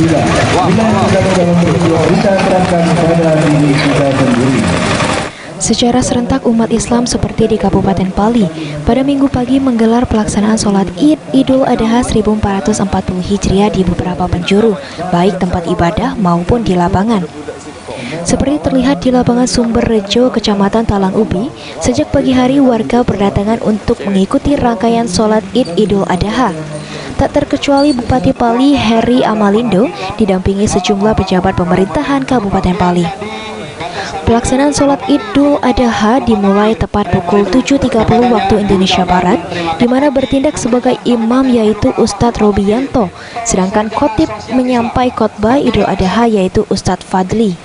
juga. Kita yang sudah dalam berdoa kita terapkan pada diri kita sendiri. Secara serentak umat Islam seperti di Kabupaten Pali pada Minggu pagi menggelar pelaksanaan sholat Id Idul Adha 1440 Hijriah di beberapa penjuru, baik tempat ibadah maupun di lapangan. Seperti terlihat di lapangan Sumber Rejo, Kecamatan Talang Ubi, sejak pagi hari warga berdatangan untuk mengikuti rangkaian sholat Id Idul Adha. Tak terkecuali Bupati Pali Heri Amalindo didampingi sejumlah pejabat pemerintahan Kabupaten Pali. Pelaksanaan sholat Idul Adha dimulai tepat pukul 7.30 waktu Indonesia Barat, di mana bertindak sebagai imam yaitu Ustadz Robianto, sedangkan khotib menyampai khotbah Idul Adha yaitu Ustadz Fadli.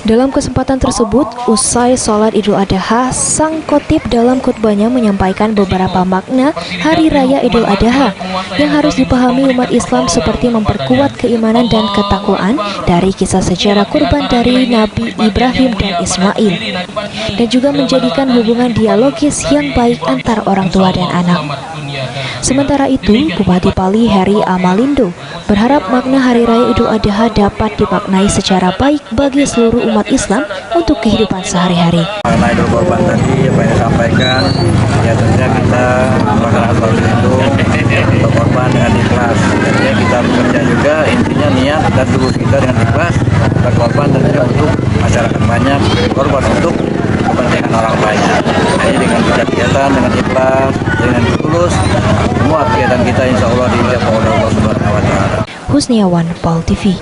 Dalam kesempatan tersebut, usai sholat Idul Adha, sang khotib dalam khutbahnya menyampaikan beberapa makna Hari Raya Idul Adha yang harus dipahami umat Islam seperti memperkuat keimanan dan ketakwaan dari kisah sejarah kurban dari Nabi Ibrahim dan Ismail, dan juga menjadikan hubungan dialogis yang baik antar orang tua dan anak. Sementara itu, Bupati Pali Heri Amalindo berharap makna Hari Raya Idul Adha dapat dimaknai secara baik bagi seluruh umat Islam untuk kehidupan sehari-hari. Makna Idul Kurban tadi apa yang disampaikan, ya tentunya kita melaksanakan sholat itu untuk korban dengan ikhlas. Tentunya kita bekerja juga, intinya niat dan tubuh kita dengan ikhlas berkorban tentunya untuk masyarakat banyak, berkorban untuk kepentingan orang banyak. Jadi dengan kegiatan, dengan ikhlas, dengan tulus, semua kegiatan kita insya Allah diijabah oleh Allah Subhanahu Wa Taala. Husniawan, Pal TV.